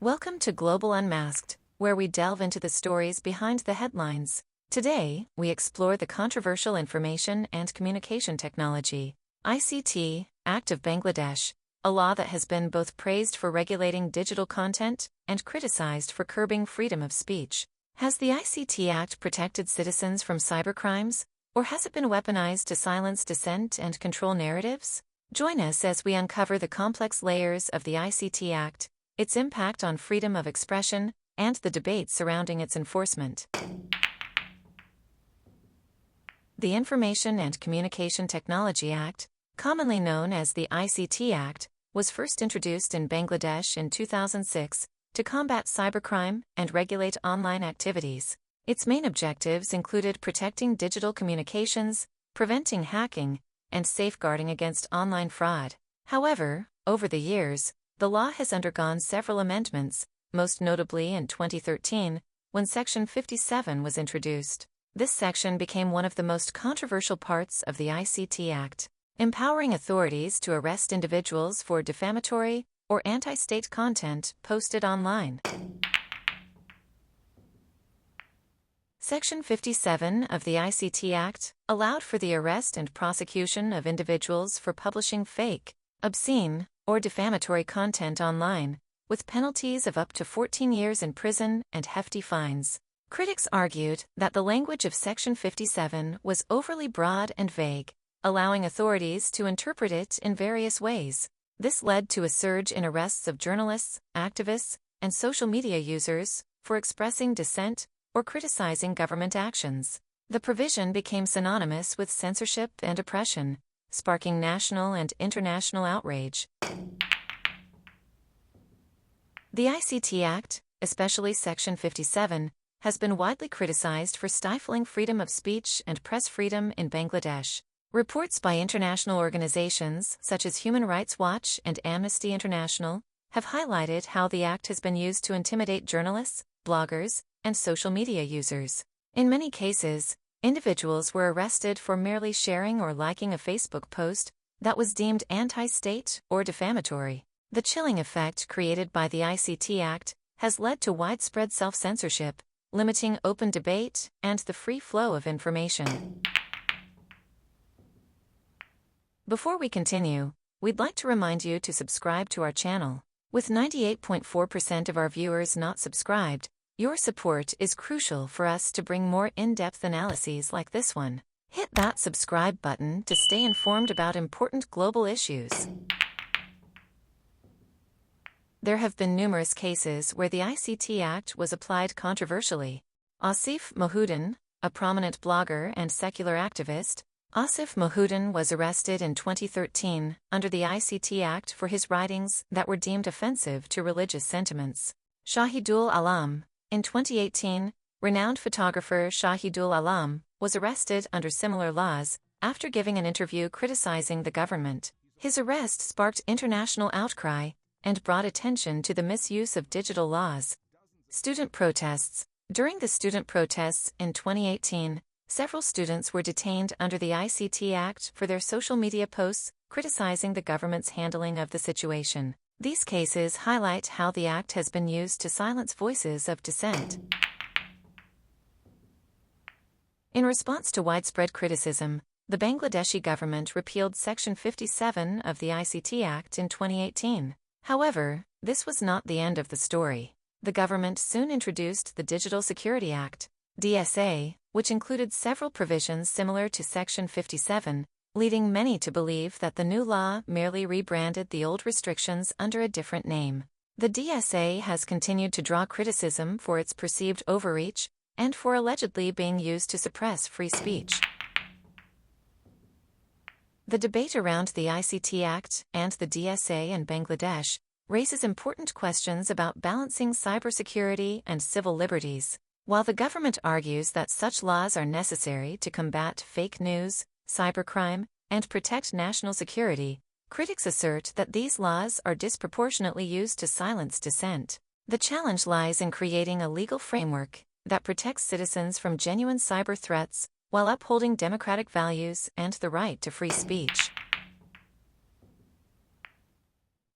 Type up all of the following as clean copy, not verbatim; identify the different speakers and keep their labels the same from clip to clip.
Speaker 1: Welcome to Global Unmasked, where we delve into the stories behind the headlines. Today, we explore the controversial Information and Communication Technology (ICT) Act of Bangladesh, a law that has been both praised for regulating digital content and criticized for curbing freedom of speech. Has the ICT Act protected citizens from cybercrimes, or has it been weaponized to silence dissent and control narratives? Join us as we uncover the complex layers of the ICT Act, its impact on freedom of expression, and the debates surrounding its enforcement. The Information and Communication Technology Act, commonly known as the ICT Act, was first introduced in Bangladesh in 2006 to combat cybercrime and regulate online activities. Its main objectives included protecting digital communications, preventing hacking, and safeguarding against online fraud. However, over the years, the law has undergone several amendments, most notably in 2013, when Section 57 was introduced. This section became one of the most controversial parts of the ICT Act, empowering authorities to arrest individuals for defamatory or anti-state content posted online. Section 57 of the ICT Act allowed for the arrest and prosecution of individuals for publishing fake, obscene, or defamatory content online, with penalties of up to 14 years in prison and hefty fines. Critics argued that the language of Section 57 was overly broad and vague, allowing authorities to interpret it in various ways. This led to a surge in arrests of journalists, activists, and social media users for expressing dissent or criticizing government actions. The provision became synonymous with censorship and oppression, sparking national and international outrage. The ICT Act, especially Section 57, has been widely criticized for stifling freedom of speech and press freedom in Bangladesh. Reports by international organizations such as Human Rights Watch and Amnesty International have highlighted how the act has been used to intimidate journalists, bloggers, and social media users. In many cases, individuals were arrested for merely sharing or liking a Facebook post that was deemed anti-state or defamatory. The chilling effect created by the ICT Act has led to widespread self-censorship, limiting open debate and the free flow of information. Before we continue, we'd like to remind you to subscribe to our channel. With 98.4% of our viewers not subscribed, your support is crucial for us to bring more in-depth analyses like this one. Hit that subscribe button to stay informed about important global issues. There have been numerous cases where the ICT Act was applied controversially. Asif Mohuddin, a prominent blogger and secular activist, Asif Mohuddin was arrested in 2013 under the ICT Act for his writings that were deemed offensive to religious sentiments. Shahidul Alam, in 2018, renowned photographer Shahidul Alam was arrested under similar laws after giving an interview criticizing the government. His arrest sparked international outcry and brought attention to the misuse of digital laws. Student protests. During the student protests in 2018, several students were detained under the ICT Act for their social media posts criticizing the government's handling of the situation. These cases highlight how the Act has been used to silence voices of dissent. In response to widespread criticism, the Bangladeshi government repealed Section 57 of the ICT Act in 2018. However, this was not the end of the story. The government soon introduced the Digital Security Act, DSA, which included several provisions similar to Section 57, leading many to believe that the new law merely rebranded the old restrictions under a different name. The DSA has continued to draw criticism for its perceived overreach and for allegedly being used to suppress free speech. The debate around the ICT Act and the DSA in Bangladesh raises important questions about balancing cybersecurity and civil liberties. While the government argues that such laws are necessary to combat fake news, cybercrime, and protect national security, critics assert that these laws are disproportionately used to silence dissent. The challenge lies in creating a legal framework that protects citizens from genuine cyber threats while upholding democratic values and the right to free speech.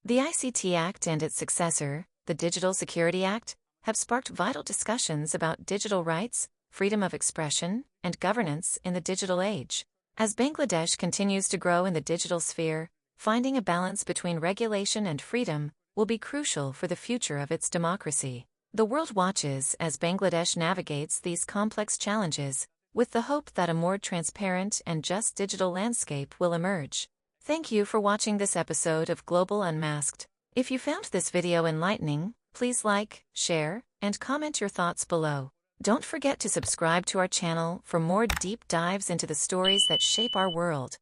Speaker 1: The ICT Act and its successor, the Digital Security Act, have sparked vital discussions about digital rights, freedom of expression, and governance in the digital age. As Bangladesh continues to grow in the digital sphere, finding a balance between regulation and freedom will be crucial for the future of its democracy. The world watches as Bangladesh navigates these complex challenges, with the hope that a more transparent and just digital landscape will emerge. Thank you for watching this episode of Global Unmasked. If you found this video enlightening, please like, share, and comment your thoughts below. Don't forget to subscribe to our channel for more deep dives into the stories that shape our world.